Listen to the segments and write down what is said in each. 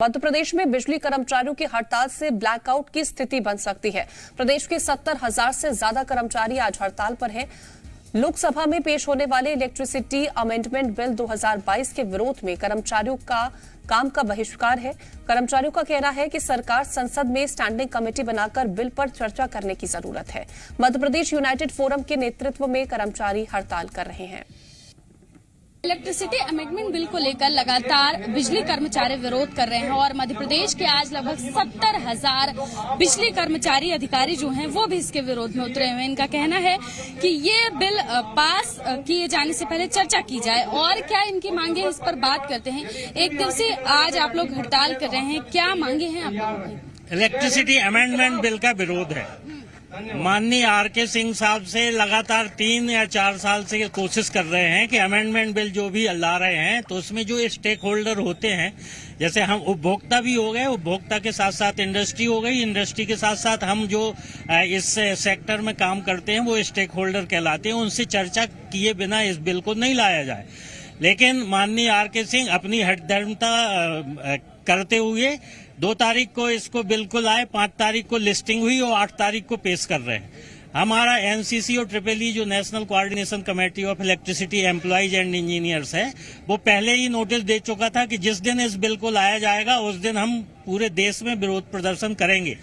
मध्य प्रदेश में बिजली कर्मचारियों की हड़ताल से ब्लैकआउट की स्थिति बन सकती है। प्रदेश के 70,000 से ज्यादा कर्मचारी आज हड़ताल पर हैं। लोकसभा में पेश होने वाले इलेक्ट्रिसिटी अमेंडमेंट बिल 2022 के विरोध में कर्मचारियों का काम का बहिष्कार है। कर्मचारियों का कहना है कि सरकार संसद में स्टैंडिंग कमेटी बनाकर बिल पर चर्चा करने की जरूरत है। मध्य प्रदेश यूनाइटेड फोरम के नेतृत्व में कर्मचारी हड़ताल कर रहे हैं। इलेक्ट्रिसिटी अमेंडमेंट बिल को लेकर लगातार बिजली कर्मचारी विरोध कर रहे हैं और मध्य प्रदेश के आज लगभग 70,000 बिजली कर्मचारी अधिकारी जो हैं वो भी इसके विरोध में उतरे हुए हैं। इनका कहना है कि ये बिल पास किए जाने से पहले चर्चा की जाए और क्या इनकी मांगे इस पर बात करते हैं। एक दिवसीय आज आप लोग हड़ताल कर रहे हैं, क्या मांगे हैं आप लोगों की? इलेक्ट्रिसिटी अमेंडमेंट बिल का विरोध है। माननीय आर.के. सिंह साहब से लगातार 3 या 4 साल से कोशिश कर रहे हैं कि अमेंडमेंट बिल जो भी ला रहे हैं तो उसमें जो स्टेक होल्डर होते हैं, जैसे हम उपभोक्ता भी हो गए, उपभोक्ता के साथ साथ इंडस्ट्री हो गई, इंडस्ट्री के साथ साथ हम जो इस सेक्टर में काम करते हैं वो स्टेक होल्डर कहलाते हैं। उनसे चर्चा किए बिना इस बिल को नहीं लाया जाए। लेकिन माननीय आर.के. सिंह अपनी हठधर्मता करते हुए 2 तारीख को इसको बिल्कुल आए, 5 तारीख को लिस्टिंग हुई और 8 तारीख को पेश कर रहे हैं। हमारा एनसीसी और ट्रिपल जो national coordination committee of electricity employees and engineers है, वो पहले ही नोटिस दे चुका था कि जिस दिन इस बिल को लाया जाएगा उस दिन हम पूरे देश में विरोध प्रदर्शन करेंगे।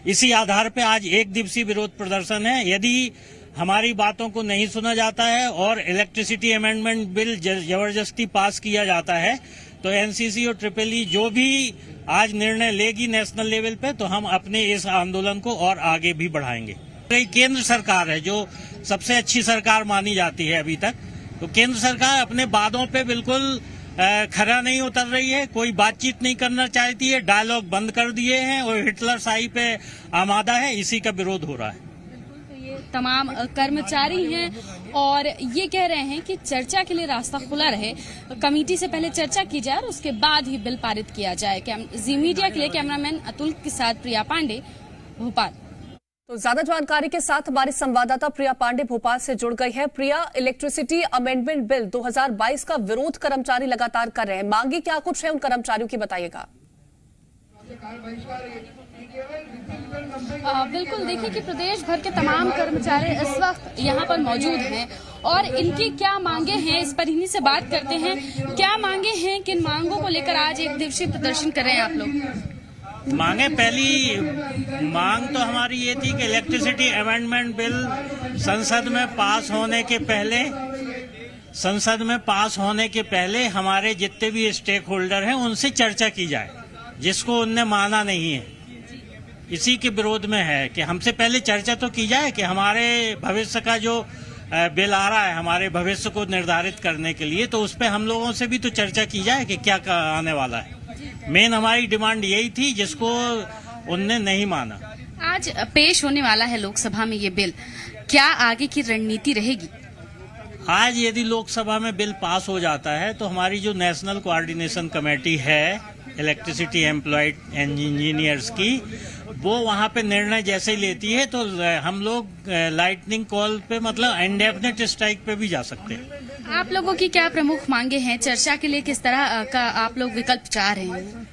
इसी आधार पर आज 1 दिवसीय विरोध प्रदर्शन है। यदि हमारी बातों को नहीं सुना जाता है और इलेक्ट्रिसिटी अमेंडमेंट बिल जबरदस्ती पास किया जाता है तो एनसीसी और ट्रिपल जो भी आज निर्णय लेगी नेशनल लेवल पे, तो हम अपने इस आंदोलन को और आगे भी बढ़ाएंगे। केंद्र सरकार है जो सबसे अच्छी सरकार मानी जाती है अभी तक, तो केंद्र सरकार अपने वादों पे बिल्कुल खरा नहीं उतर रही है, कोई बातचीत नहीं करना चाहती है, डायलॉग बंद कर दिए हैं और हिटलर शाही पे आमादा है। इसी का विरोध हो रहा है। तमाम कर्मचारी हैं और ये कह रहे हैं कि चर्चा के लिए रास्ता खुला रहे, कमेटी से पहले चर्चा की जाए और उसके बाद ही बिल पारित किया जाए। जी मीडिया के लिए कैमरामैन अतुल के साथ प्रिया पांडे, भोपाल। तो ज्यादा जानकारी के साथ हमारी संवाददाता प्रिया पांडे भोपाल से जुड़ गई है। प्रिया, इलेक्ट्रिसिटी अमेंडमेंट बिल 2022 का विरोध कर्मचारी लगातार कर रहे हैं, मांगे क्या कुछ है उन कर्मचारियों की, बताइएगा। बिल्कुल, देखिए कि प्रदेश भर के तमाम कर्मचारी इस वक्त यहाँ पर मौजूद हैं और इनकी क्या मांगे हैं इस पर इन्हीं से बात करते हैं। क्या मांगे हैं, किन मांगों को लेकर आज 1 दिवसीय प्रदर्शन कर रहे हैं आप लोग? मांगे, पहली मांग तो हमारी ये थी कि इलेक्ट्रिसिटी अमेंडमेंट बिल संसद में पास होने के पहले हमारे जितने भी स्टेक होल्डर हैं उनसे चर्चा की जाए, जिसको उनने माना नहीं है। इसी के विरोध में है कि हमसे पहले चर्चा तो की जाए कि हमारे भविष्य का जो बिल आ रहा है हमारे भविष्य को निर्धारित करने के लिए, तो उस पर हम लोगों से भी तो चर्चा की जाए कि क्या आने वाला है। मेन हमारी डिमांड यही थी जिसको उनने नहीं माना। आज पेश होने वाला है लोकसभा में ये बिल, क्या आगे की रणनीति रहेगी? आज यदि लोकसभा में बिल पास हो जाता है तो हमारी जो नेशनल कोऑर्डिनेशन कमेटी है इलेक्ट्रिसिटी एम्प्लॉयड एंड इंजीनियर्स की, वो वहाँ पे निर्णय जैसे ही लेती है तो हम लोग लाइटनिंग कॉल पे, मतलब इंडेफिनिट स्ट्राइक पे भी जा सकते हैं। आप लोगों की क्या प्रमुख मांगे हैं? चर्चा के लिए किस तरह का आप लोग विकल्प चाह रहे हैं?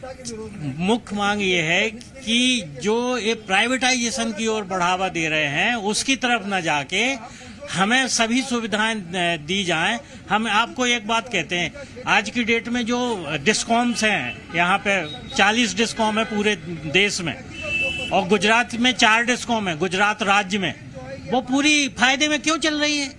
मुख्य मांग ये है कि जो ये प्राइवेटाइजेशन की ओर बढ़ावा दे रहे हैं उसकी तरफ न जाके हमें सभी सुविधाएं दी जाएं। हम आपको एक बात कहते हैं, आज की डेट में जो डिस्कॉम्स हैं, यहाँ पे 40 डिस्कॉम है पूरे देश में और गुजरात में 4 डिस्कॉम है, गुजरात राज्य में, वो पूरी फायदे में क्यों चल रही है?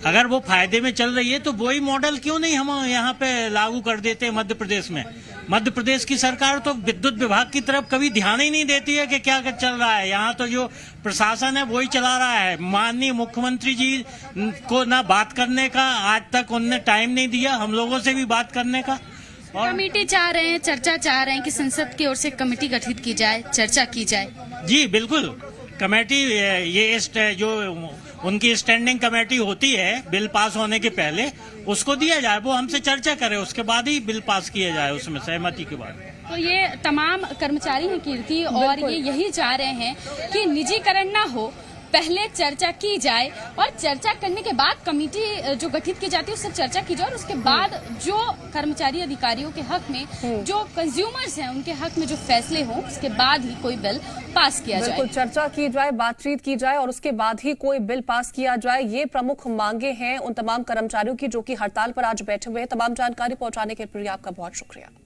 अगर वो फायदे में चल रही है तो वही मॉडल क्यों नहीं हम यहाँ पे लागू कर देते मध्य प्रदेश में? मध्य प्रदेश की सरकार तो विद्युत विभाग की तरफ कभी ध्यान ही नहीं देती है कि क्या चल रहा है। यहाँ तो जो प्रशासन है वही चला रहा है। माननीय मुख्यमंत्री जी को ना बात करने का आज तक उनने टाइम नहीं दिया, हम लोगों से भी बात करने का। और कमेटी चाह रहे हैं, चर्चा चाह रहे हैं कि संसद की ओर से कमेटी गठित की जाए, चर्चा की जाए। जी बिल्कुल, कमेटी ये जो उनकी स्टैंडिंग कमेटी होती है बिल पास होने के पहले, उसको दिया जाए, वो हमसे चर्चा करे, उसके बाद ही बिल पास किया जाए, उसमें सहमति के बाद। तो ये तमाम कर्मचारी हैं कीर्ति, और ये यही चाह रहे हैं कि निजीकरण ना हो, पहले चर्चा की जाए और चर्चा करने के बाद कमेटी जो गठित की जाती है उससे चर्चा की जाए और उसके बाद जो कर्मचारी अधिकारियों के हक में, जो कंज्यूमर्स हैं उनके हक में जो फैसले हों, उसके बाद ही कोई बिल पास किया जाए। बिल्कुल, चर्चा की जाए, बातचीत की जाए और उसके बाद ही कोई बिल पास किया जाए, ये प्रमुख मांगे हैं उन तमाम कर्मचारियों की जो कि हड़ताल पर आज बैठे हुए हैं। तमाम जानकारी पहुंचाने के लिए आपका बहुत शुक्रिया।